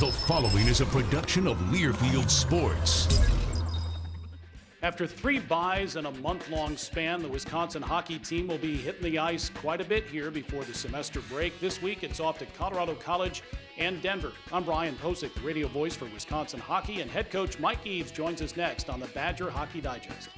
The following is a production of Learfield Sports. After 3 byes and a month-long span, the Wisconsin hockey team will be hitting the ice quite a bit here before the semester break. This week, it's off to Colorado College and Denver. I'm Brian Posick, the radio voice for Wisconsin hockey, and head coach Mike Eaves joins us next on the Badger Hockey Digest.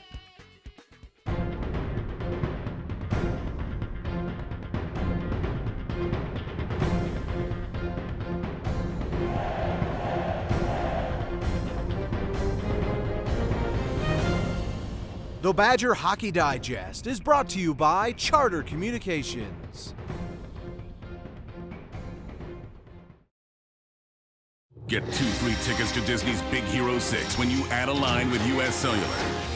The Badger Hockey Digest is brought to you by Charter Communications. Get 2 free tickets to Disney's Big Hero 6 when you add a line with U.S. Cellular.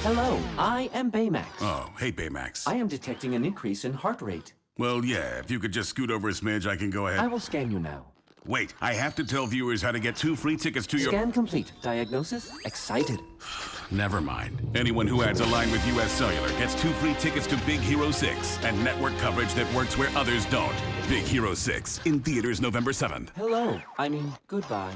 Hello, I am Baymax. Oh, hey, Baymax. I am detecting an increase in heart rate. Well, yeah, if you could just scoot over a smidge, I can go ahead. I will scan you now. Wait, I have to tell viewers how to get 2 free tickets to your... Scan complete. Diagnosis? Excited. Never mind. Anyone who adds a line with U.S. Cellular gets 2 free tickets to Big Hero 6 and network coverage that works where others don't. Big Hero 6, in theaters November 7th. Goodbye.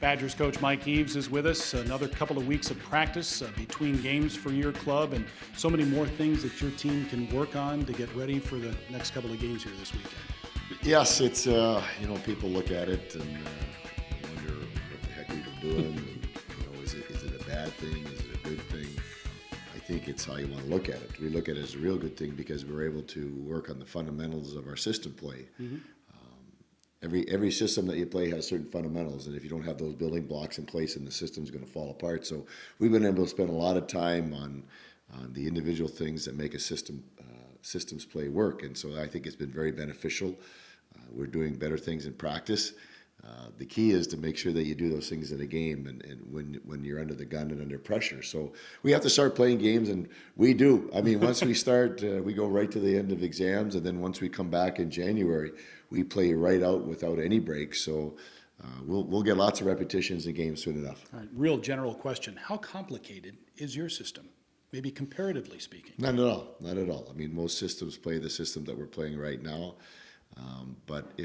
Badgers coach Mike Eaves is with us. Another couple of weeks of practice between games for your club and so many more things that your team can work on to get ready for the next couple of games here this weekend. Yes, it's, people look at it and wonder what the heck we've been doing. And, is it a bad thing? Is it a good thing? I think it's how you want to look at it. We look at it as a real good thing because we're able to work on the fundamentals of our system play. Mm-hmm. Every system that you play has certain fundamentals, and if you don't have those building blocks in place, then the system's going to fall apart. So we've been able to spend a lot of time on the individual things that make a systems play work, and so I think it's been very beneficial. We're doing better things in practice. The key is to make sure that you do those things in a game and when you're under the gun and under pressure. So we have to start playing games, and we do. I mean, once we start, we go right to the end of exams, and then once we come back in January, we play right out without any breaks. So we'll get lots of repetitions in games soon enough. All right, real general question. How complicated is your system, maybe comparatively speaking? Not at all. Not at all. I mean, most systems play the system that we're playing right now. But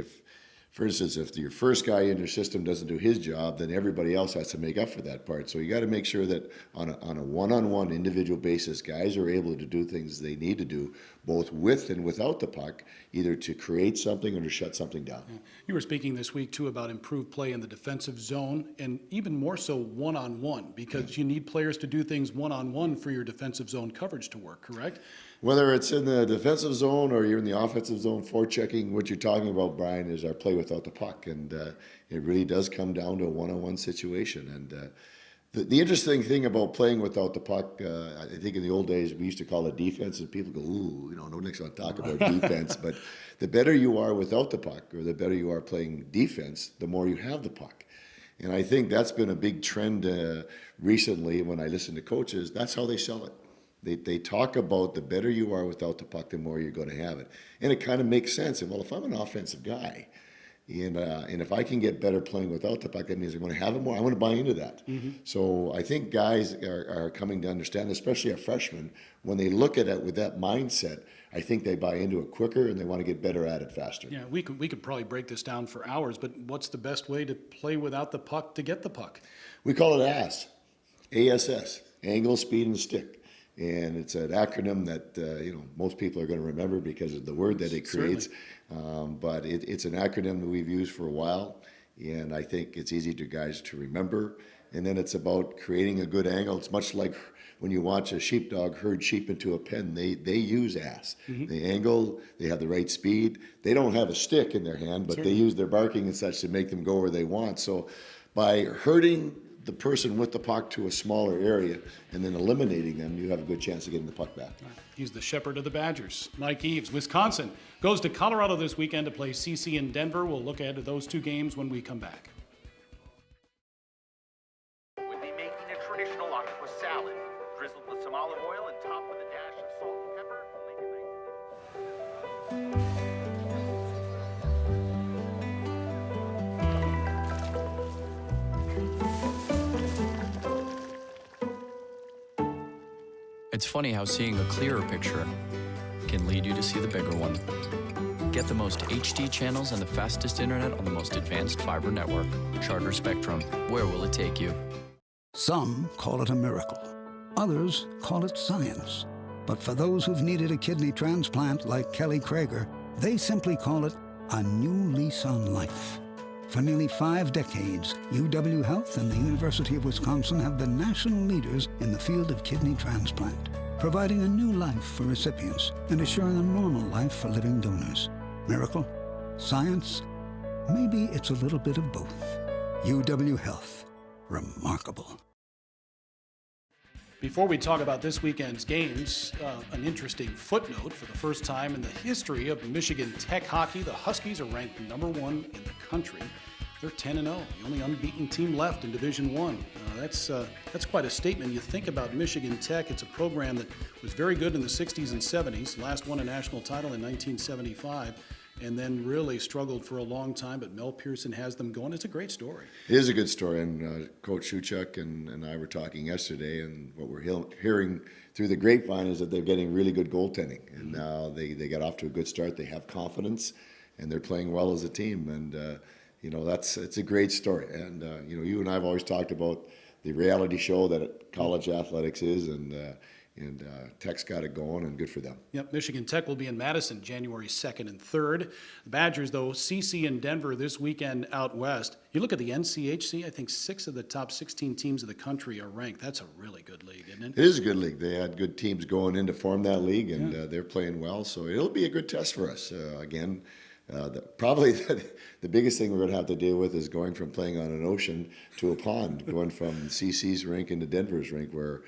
for instance, if your first guy in your system doesn't do his job, then everybody else has to make up for that part. So you got to make sure that on a one-on-one individual basis, guys are able to do things they need to do, both with and without the puck, either to create something or to shut something down. Yeah. You were speaking this week, too, about improved play in the defensive zone, and even more so one-on-one, because you need players to do things one-on-one for your defensive zone coverage to work, correct? Whether it's in the defensive zone or you're in the offensive zone forechecking, what you're talking about, Brian, is our play without the puck. And it really does come down to a one-on-one situation. And the interesting thing about playing without the puck, I think in the old days we used to call it defense, and people go, ooh, nobody's going to talk about defense. But the better you are without the puck, or the better you are playing defense, the more you have the puck. And I think that's been a big trend recently when I listen to coaches. That's how they sell it. They talk about the better you are without the puck, the more you're going to have it. And it kind of makes sense. And well, if I'm an offensive guy, and if I can get better playing without the puck, that means I'm going to have it more. I want to buy into that. Mm-hmm. So I think guys are coming to understand, especially our freshmen, when they look at it with that mindset, I think they buy into it quicker and they want to get better at it faster. Yeah, we could probably break this down for hours, but what's the best way to play without the puck to get the puck? We call it ASS, ASS, angle, speed, and stick. And it's an acronym that most people are going to remember because of the word that it creates. But it's an acronym that we've used for a while, and I think it's easy to guys to remember. And then it's about creating a good angle. It's much like when you watch a sheepdog herd sheep into a pen. They use ass. Mm-hmm. They angle. They have the right speed. They don't have a stick in their hand, but they use their barking and such to make them go where they want. So by herding the person with the puck to a smaller area and then eliminating them, you have a good chance of getting the puck back. He's the shepherd of the Badgers, Mike Eaves. Wisconsin goes to Colorado this weekend to play CC in Denver. We'll look ahead to those 2 games when we come back. We'll be making a traditional octopus salad, drizzled with some olive oil and topped with a dash of salt and pepper. It's funny how seeing a clearer picture can lead you to see the bigger one. Get the most HD channels and the fastest internet on the most advanced fiber network. Charter Spectrum. Where will it take you? Some call it a miracle. Others call it science. But for those who've needed a kidney transplant like Kelly Krager, they simply call it a new lease on life. For nearly 5 decades, UW Health and the University of Wisconsin have been national leaders in the field of kidney transplant, providing a new life for recipients and assuring a normal life for living donors. Miracle? Science? Maybe it's a little bit of both. UW Health. Remarkable. Before we talk about this weekend's games, an interesting footnote. For the first time in the history of Michigan Tech hockey, the Huskies are ranked number 1 in the country. They're 10-0, the only unbeaten team left in Division I. That's quite a statement. You think about Michigan Tech, it's a program that was very good in the 60s and 70s, last won a national title in 1975, and then really struggled for a long time, but Mel Pearson has them going. It's a great story. It is a good story, and Coach Shuchuk and I were talking yesterday, and what we're hearing through the grapevine is that they're getting really good goaltending, and now they got off to a good start. They have confidence, and they're playing well as a team, and it's a great story. And you and I have always talked about the reality show that college athletics is, and Tech's got it going, and good for them. Yep, Michigan Tech will be in Madison January 2nd and 3rd. The Badgers, though, CC and Denver this weekend out west. You look at the NCHC, I think 6 of the top 16 teams of the country are ranked. That's a really good league, isn't it? It is a good league. They had good teams going in to form that league, and they're playing well, so it'll be a good test for us. Again, probably the biggest thing we're going to have to deal with is going from playing on an ocean to a pond, going from CC's rink into Denver's rink, where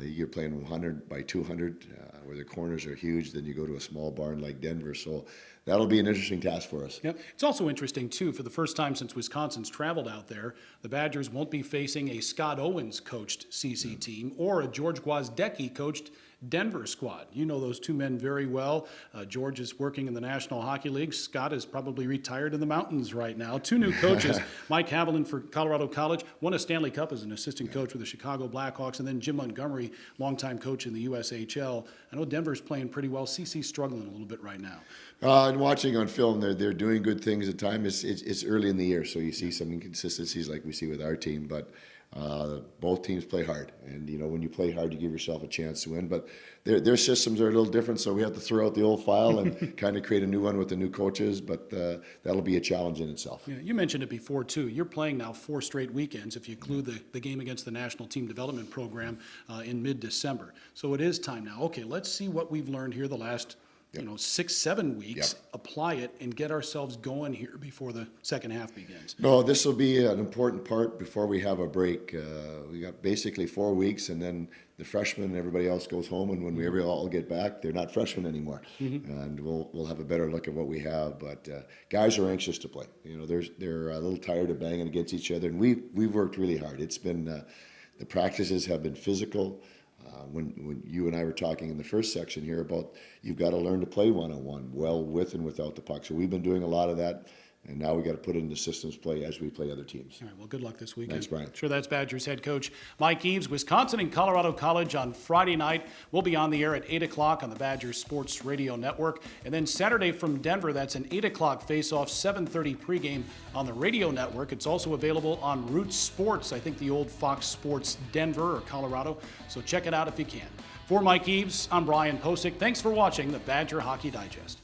you're playing 100 by 200, where the corners are huge. Then you go to a small barn like Denver. So that'll be an interesting task for us. Yep. It's also interesting, too, for the first time since Wisconsin's traveled out there, the Badgers won't be facing a Scott Owens-coached CC team or a George Gwozdecki-coached Denver squad. You know those two men very well. George is working in the National Hockey League. Scott is probably retired in the mountains right now. 2 new coaches, Mike Haviland for Colorado College, won a Stanley Cup as an assistant coach with the Chicago Blackhawks, and then Jim Montgomery, longtime coach in the USHL. I know Denver's playing pretty well. CC's struggling a little bit right now. And watching on film, they're doing good things at times. It's early in the year, so you see some inconsistencies like we see with our team, but both teams play hard, and when you play hard, you give yourself a chance to win. But their systems are a little different, so we have to throw out the old file and kind of create a new one with the new coaches. But that'll be a challenge in itself. Yeah, you mentioned it before too. You're playing now 4 straight weekends if you include the game against the National Team Development Program in mid-December. So it is time now. Okay, let's see what we've learned here the last 6-7 weeks, apply it, and get ourselves going here before the second half begins. No, this will be an important part before we have a break. We got basically 4 weeks, and then the freshmen and everybody else goes home, and when we all get back, they're not freshmen anymore. And we'll have a better look at what we have. But guys are anxious to play. They're a little tired of banging against each other, and we've worked really hard. It's been the practices have been physical. When you and I were talking in the first section here about you've got to learn to play one-on-one well with and without the puck. So we've been doing a lot of that, and now we got to put it into systems play as we play other teams. All right, well, good luck this weekend. Thanks, Brian. Sure, that's Badgers head coach Mike Eaves. Wisconsin and Colorado College on Friday night. We'll be on the air at 8 o'clock on the Badgers Sports Radio Network. And then Saturday from Denver, that's an 8 o'clock face-off, 7:30 pregame on the radio network. It's also available on Root Sports, I think the old Fox Sports Denver or Colorado. So check it out if you can. For Mike Eaves, I'm Brian Posick. Thanks for watching the Badger Hockey Digest.